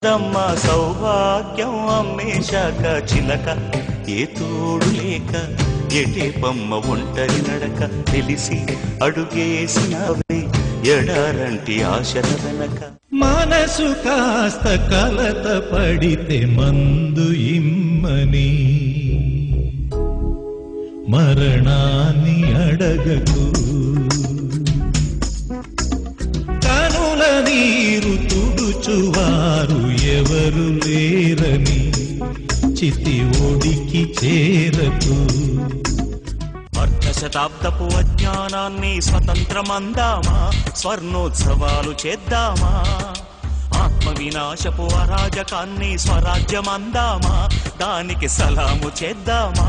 దమ్మ సౌభాగ్యం అమ్మేశాక చిలక ఏ తోడు లేక ఎటే పమ్మ ఒంటరి నడక తెలిసి అడుగేసినవే ఎడారంటి ఆశల వెనక మనసు కాస్త కలత పడితే మందు ఇమ్మని మరణాన్ని అడగకు కనుల నీరు తుడుచువారు ఎవరు లేరని చితి ఒడికి చేరకు శతాబ్దపు అజ్ఞానాన్ని స్వతంత్రమందామా స్వర్ణోత్సవాలు చేద్దామా ఆత్మ వినాశపు అరాజకాన్ని స్వరాజ్యమందామా దానికి సలాము చేద్దామా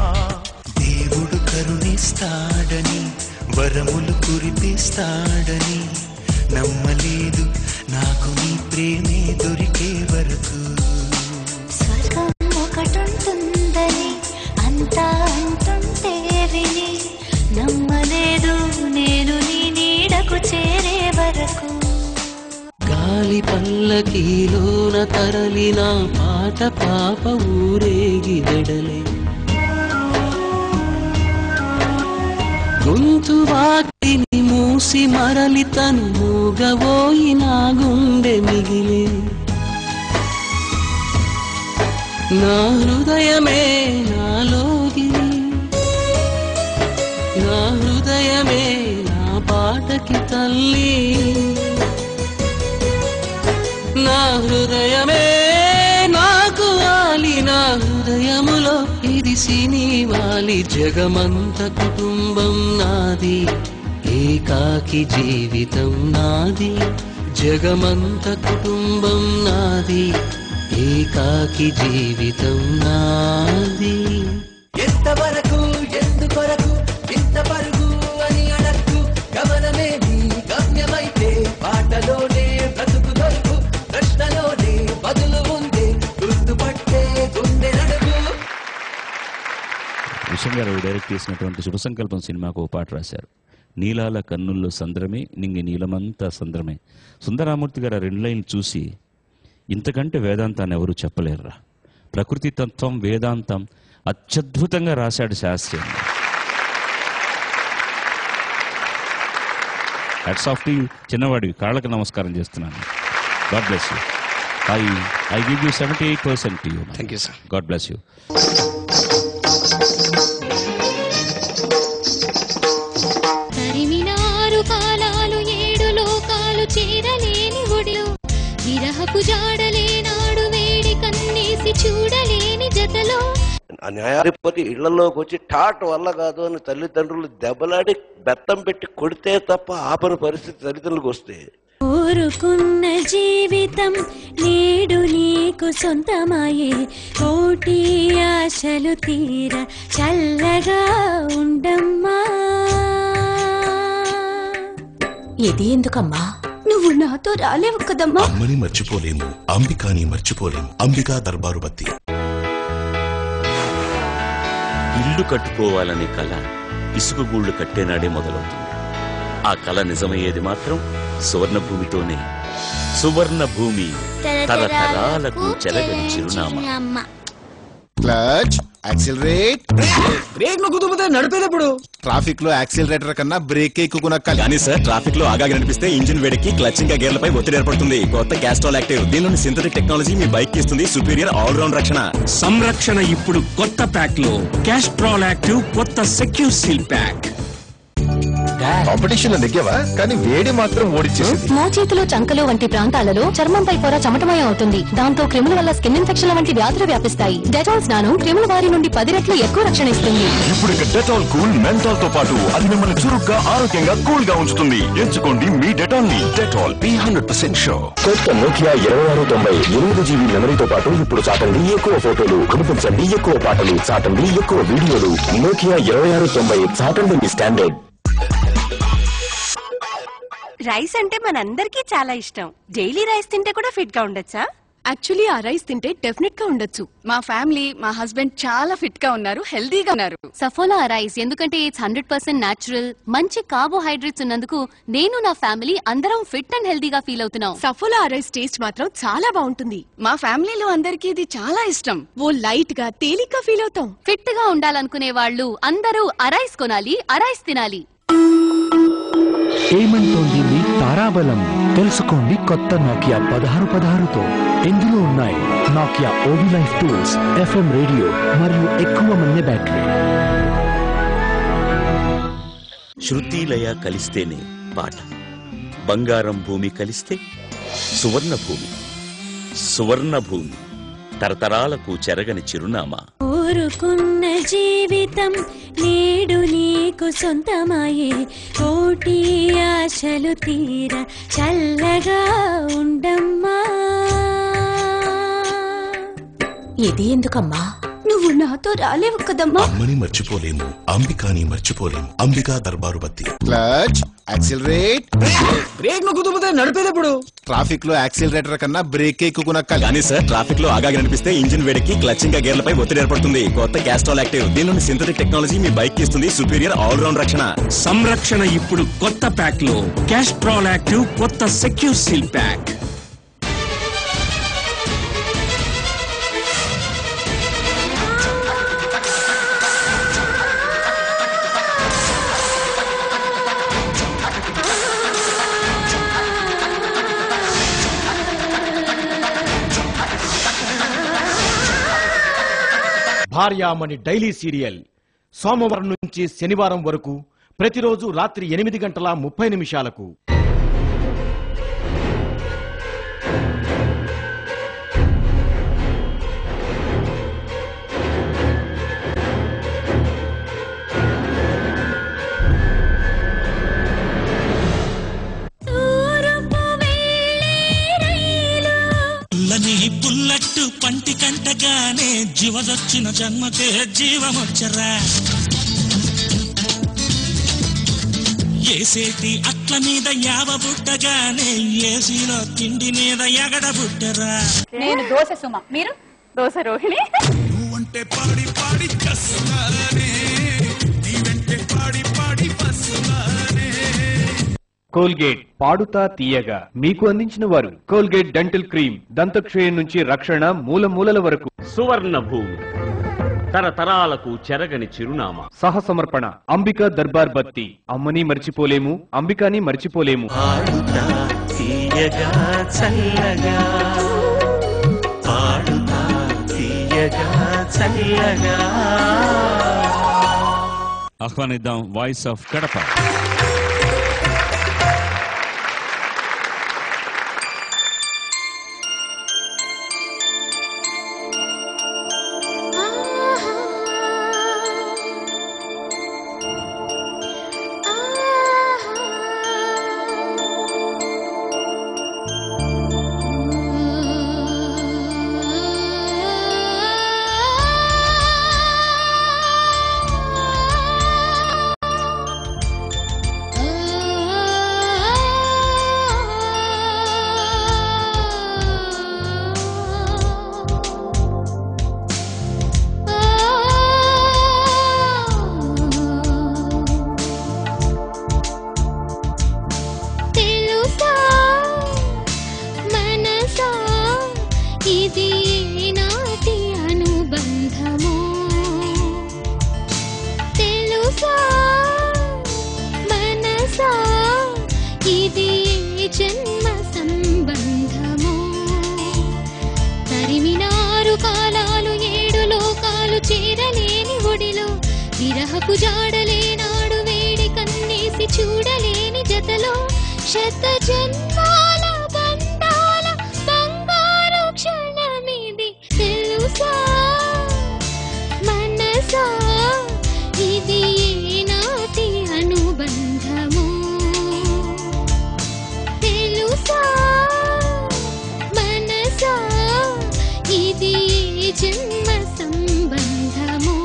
దేవుడు కరుణిస్తాడని వరములు కురిపిస్తాడని నమ్మలేదు నాకు నీ ప్రేమే దొరికే వరకు స్వర్గం ఒకటుంటుందని అంతా అంటుంటే విని నమ్మలేదు నేను నీ నీడకు చేరే వరకు గాలి పల్లకీలోన తరలిన పాట పాప ఊరేగి వెడలే గొంతు వాటిని మూసి మరలి తను మూగబోయి నా గుండె మిగిలి నా హృదయమే నాలోగిలి నా హృదయమే నా పాటకి తల్లి నా హృదయమే నాకు వాలి నా హృదయములో ఇది సినివాలి జగమంత కుటుంబం నాది ఏకాకి జీవితం నాది జగమంత కుటుంబం నాది ఏకాకి జీవితం నాది ఎంతవరకు ఎందుకొరకు ఇంత పరుగు అని అడక్కు గమనమే నీ గమ్యమైతే పాటలోనే బ్రతుకు దొరుకు ప్రశ్నలోనే బదులు ఉందే గుర్తుపట్టే గుండె నడుగు. విషయం గారు డైరెక్ట్ చేసినటువంటి శుభ సంకల్పం సినిమాకు ఓ పాట రాశారు. నీలాల కన్నుల్లో సంద్రమే నింగి నీలమంతా సంద్రమే. సుందరామూర్తి గారు 2 లైన్లు చూసి ఇంతకంటే వేదాంతాన్ని ఎవరు చెప్పలేరురా, ప్రకృతి తత్వం వేదాంతం అత్యద్భుతంగా రాశాడు Shastri. Hats off to you చిన్నవాడివి, కాళ్ళకు నమస్కారం చేస్తున్నాను. God bless you. I give you 78% to you. Thank you sir. God bless you. తరిమినారు కాలాలు 7 లోకాలు చేరలేని ఒడిలో విరహపు జాడలేనాడు వేడి కన్నేసి చూడలేని జతలో న్యాయాధిపతి ఇళ్లలోకి వచ్చి టాట్ వల్ల కాదు అని తల్లిదండ్రులు దెబ్బలాడి బెత్తం పెట్టి కొడితే తప్ప ఆపని పరిస్థితి తల్లిదండ్రులకు వస్తే కోరుకున్న జీవితం నేడు నీకు సొంతమాయే కోటి ఆశలు తీర చల్లగా ఉండమ్మా. ఇది ఎందుకమ్మా? నువ్వు నాతో రాలేవు కదమ్మా. అమ్మని మర్చిపోలేము, అంబికాని మర్చిపోలేము. అంబికా దర్బారు బత్తి. ఇల్లు కట్టుకోవాలనే కళ ఇసుక గూళ్లు కట్టేనాడే మొదలవుతుంది. ఆ కళ నిజమయ్యేది మాత్రం సువర్ణ భూమితోనే. సువర్ణ భూమి తరతరాలకు చెరగని చిరునామా. Clutch, accelerate. బ్రేక్ ను కుదిరితే నడిపేటప్పుడు ట్రాఫిక్ లో యాక్సిలరేటర్ కన్నా బ్రేక్ ఎక్కువ కానీ సార్ ట్రాఫిక్ లో ఆగాగి నడిపిస్తే ఇంజిన్ వేడికి క్లచ్ ఇంకా గేర్లపై ఒత్తిడి ఏర్పడుతుంది. కొత్త క్యాస్ట్రాల్ యాక్టివ్ దీనిలోని సింథటిక్ టెక్నాలజీ మీ బైక్ ఇస్తుంది సుపీరియర్ ఆల్ రౌండ్ రక్షణ. సంరక్షణ ఇప్పుడు కొత్త ప్యాక్ లో క్యాస్ట్రాల్ యాక్టివ్ కొత్త సెక్యూర్ సీల్ ప్యాక్. కాంపిటీషన్ లో నెగ్గేవా, కానీ వేడి మాత్రం ఓడిచ్చేసింది. మోచేతులు చంకలు వంటి ప్రాంతాలలో చర్మంపై పొర చెమటమయం అవుతుంది. దాంతో క్రిముల వల్ల స్కిన్ ఇన్ఫెక్షన్ల వంటి వ్యాధులు వ్యాపిస్తాయి. డెటాల్ స్నానం క్రిముల బారి నుండి 10 రెట్లు ఎక్కువ రక్షణ ఇస్తుంది. ఇప్పుడు డెటాల్ కూల్ మెంథాల్ తో పాటు అది మిమ్మల్ని చురుగ్గా ఆరోగ్యంగా కూల్ గా ఉంచుతుంది. ఎంచుకోండి మీ డెటాల్ ని. Dettol be 100% sure. కొత్త నోకియా 2690 8GB మెమరీతో పాటు ఇప్పుడు చాటండి ఎక్కువ ఫోటోలు, కనిపించండి ఎక్కువ పాటలు, చాటండి ఎక్కువ వీడియోలు. నోకియా 2690 చాటండి మీ స్టాండర్డ్. రైస్ అంటే మనందరికీ చాలా ఇష్టం. డైలీ రైస్ తింటే కూడా ఫిట్ గా ఉండొచ్చా? యాక్చువల్లీ ఆ రైస్ తింటే డెఫినెట్ గా ఉండొచ్చు. మా ఫ్యామిలీ, మా హస్బెండ్ చాలా ఫిట్ గా ఉన్నారు, హెల్దీగా ఉన్నారు. సఫోలా రైస్ ఎందుకంటే ఇట్స్ 100% న్యాచురల్, మంచి కార్బోహైడ్రేట్స్ ఉన్నందుకు నేను నా ఫ్యామిలీ అందరం ఫిట్ అండ్ హెల్దీగా ఫీల్ అవుతున్నాం. సఫోలా రైస్ టేస్ట్ మాత్రం చాలా బాగుంటుంది. మా ఫ్యామిలీలో అందరికీ ఇది చాలా ఇష్టం. ఓ లైట్ గా తేలిగ్గా ఫీల్ అవుతాం. ఫిట్ గా ఉండాలనుకునే వాళ్ళు అందరూ అరైస్ కొనాలి, అరైస్ తినాలి. ఏమంటోంది మీ తారాబలం? తెలుసుకోండి కొత్త నోకియా 1616తో. ఇందులో ఉన్నాయి Nokia Ovi life tools, FM radio మరియు ఎక్కువ మంది బ్యాటరీ. శృతిలయ కలిస్తేనే పాట. బంగారం భూమి కలిస్తే సువర్ణ భూమి. సువర్ణ భూమి తరతరాలకు చెరగని చిరునామా. కోరుకున్న జీవితం నేడు నీకు సొంతమాయే, కోటి ఆశలు తీర చల్లగా ఉండమ్మా. ఇది ఎందుకమ్మా? నువ్వు నాతో రాలేవు కదమ్మా. అమ్మని మర్చిపోలేము, అంబికాని మర్చిపోలేము. Ambika Darbar Batti. Clutch, accelerate. Brake ను కుదిరితే నడిపేదప్పుడు. ట్రాఫిక్ లో యాక్సిలరేటర్ కన్నా బ్రేక్ ఎక్కునక్కాలి. కానీ సార్, ట్రాఫిక్ లో ఆగాగి అనిపిస్తే ఇంజిన్ వేడికి క్లచ్ ఇంకా గేర్లపై ఒత్తిడి ఏర్పడుతుంది. కొత్త క్యాస్ట్రాల్ యాక్టివ్, దీనిలోని సింథటిక్ టెక్నాలజీ మీ బైక్ కి ఇస్తుంది సుపీరియర్ ఆల్ రౌండ్ రక్షణ. సంరక్షణ ఇప్పుడు కొత్త ప్యాక్ లో క్యాస్ట్రాల్ యాక్టివ్ కొత్త secure seal pack. Bharyamani daily serial సోమవారం నుంచి శనివారం వరకు ప్రతిరోజు రాత్రి 8:30 పుల్లట్టు పంటి కంటగానే జీవదొచ్చిన జన్మకే జీవమొచ్చరా. ఏసేటి అట్ల మీద యావ బుట్టగానే ఏసీలో తిండి మీద ఎగడ బుట్టరా. నేను దోశ సుమ, మీరు దోశ రోహిణి. నువ్వంటే పాడి పాడి చస్తున్నానే, నీవంటే పాడి పాడి వస్తున్నానే. కోల్గేట్ పాడుతా తీయగా మీకు అందించిన వారు కోల్గేట్ డెంటల్ క్రీమ్, దంతక్షయం నుంచి రక్షణ మూలమూలల వరకు. సువర్ణ భూమి తరతరాలకు చెరగని చిరునామా. సహ సమర్పణ అంబికా దర్బార్ బత్తి. అమ్మని మర్చిపోలేము, అంబికాని మర్చిపోలేము. పాడుతా తీయగా చల్లగా, పాడుతా తీయగా చల్లగా. ఆహ్వానిద్దాం వాయిస్ ఆఫ్ కడప. విరహపు జాడలేనాడు వేడి కన్నేసి చూడలేని జతలో శత జన్మాల బంధాల బంగారు క్షణమిది తెలుసా మనసా ఇది ఏనాటి అనుబంధము తెలుసా మనసా ఇది జన్మ సంబంధము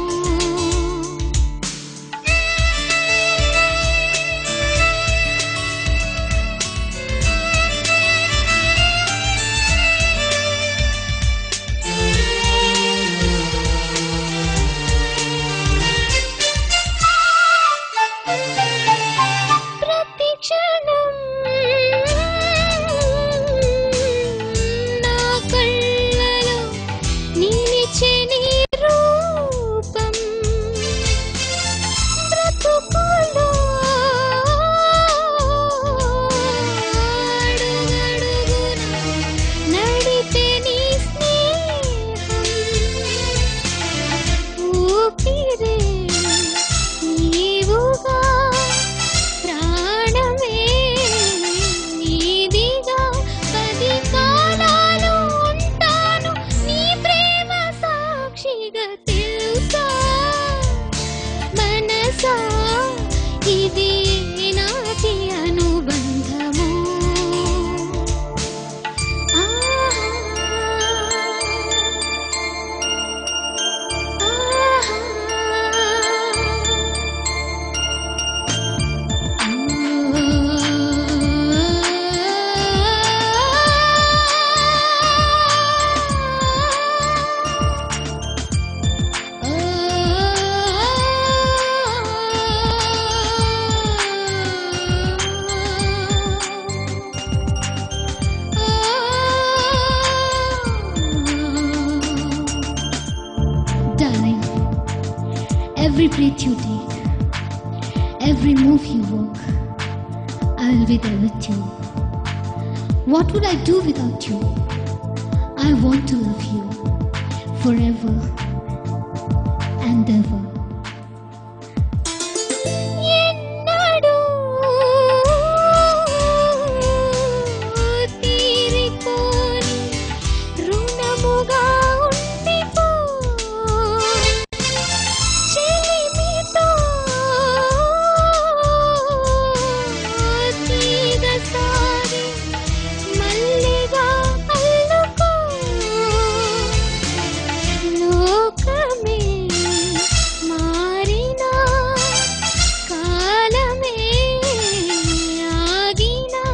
every breath you take, every move you walk, I will be there with you. What would I do without you? I want to love you forever and ever. ఎన్నడూ తీరిపోని రుణముగా ఉండిపో చెలిమితో తీగసారి మల్లిగా అల్లుకో లోకమే మారినా కాలమే ఆగినా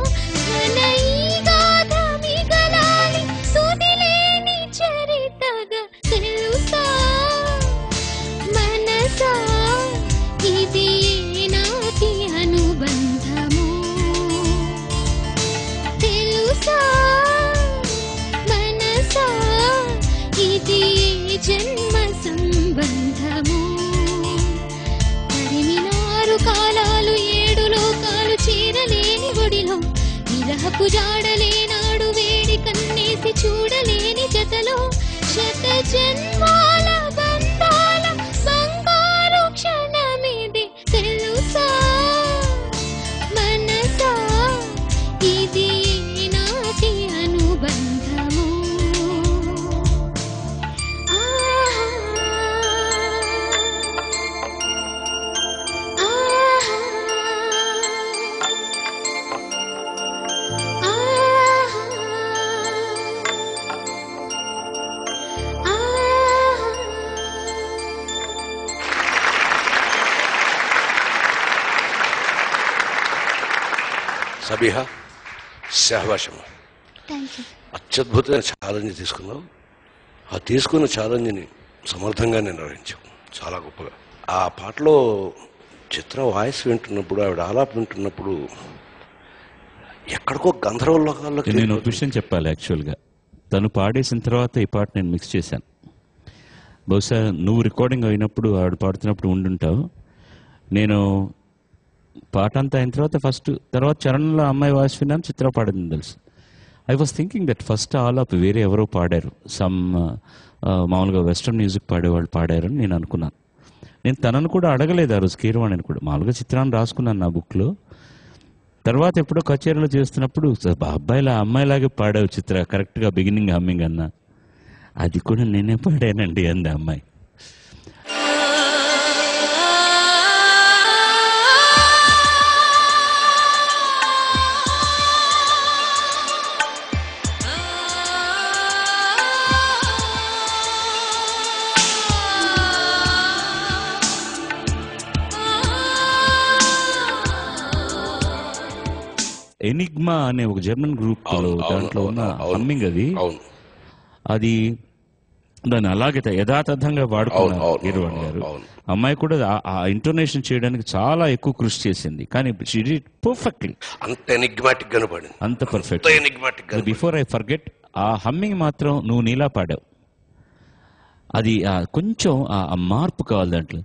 మన ఈ గాథ మిగలాలి తుదిలేని చరితగా తెలుసా మనసా ఇది ఏనాటి అనుబంధము తెలుసా మనసా ఇది ఏ జన్మ సంబంధము తరిమినారు కాలాలు ఏడు లోకాలు చేరలేని ఒడిలో విరహపు జాడలేనాడు వేడి కన్నేసి చూడలేని జతలో శత జన్మాల బంధాల బంగారు క్షణమిది తెలుసా మనసా ఇది ఏనాటి అనుబంధము సబీహా, శాహబాషమ్మ, థ్యాంక్ యూ. అత్యద్భుతమైన ఛాలెంజ్ తీసుకున్నావు. ఆ తీసుకున్న ఛాలెంజ్ని సమర్థంగా నిర్వహించావు, చాలా గొప్పగా. ఆ పాటలో చిత్ర వాయిస్ వింటున్నప్పుడు, ఆవిడ ఆలాప వింటున్నప్పుడు ఎక్కడికో గంధర్వ లోకాల్లోకి నేను ఒక విషయం చెప్పాలి. యాక్చువల్గా తను పాడేసిన తర్వాత ఈ పాట నేను మిక్స్ చేశాను. బహుశా నువ్వు రికార్డింగ్ అయినప్పుడు ఆవిడ పాడుతున్నప్పుడు ఉండుంటావు. నేను పాట అంతా అయిన తర్వాత చరణంలో అమ్మాయి వాయిస్ విన్నాను, చిత్ర పాడింది తెలుసు. I was thinking that first alaap వేరే ఎవరో పాడారు, సమ్ మామూలుగా వెస్ట్రన్ మ్యూజిక్ పాడేవాళ్ళు పాడారని నేను అనుకున్నాను. నేను తనను కూడా అడగలేదు ఆ రోజు, కీరవాణిని కూడా. మామూలుగా చిత్రాన్ని రాసుకున్నాను నా బుక్లో. తర్వాత ఎప్పుడో కచేరీలో చేస్తున్నప్పుడు అబ్బాయిలా అమ్మాయిలాగే పాడావు చిత్ర, కరెక్ట్గా బిగినింగ్ హమ్మింగ్ అన్నా. అది కూడా నేనే పాడానండి అంది అమ్మాయి. ఎనిగ్మా అనే ఒక జర్మన్ గ్రూప్ దాంట్లో ఉన్న హమ్మింగ్ అది దాన్ని అలాగే యథాతథంగా వాడుకున్నారు కీరవాణి గారు. అమ్మాయి కూడా ఆ ఇంటోనేషన్ చేయడానికి చాలా ఎక్కువ కృషి చేసింది, కానీ పర్ఫెక్ట్లీ అంత పర్ఫెక్ట్. బిఫోర్ ఐ ఫర్గెట్, ఆ హమ్మింగ్ మాత్రం నువ్వు నీలా పాడావు. అది కొంచెం ఆ మార్పు కావాలి దాంట్లో.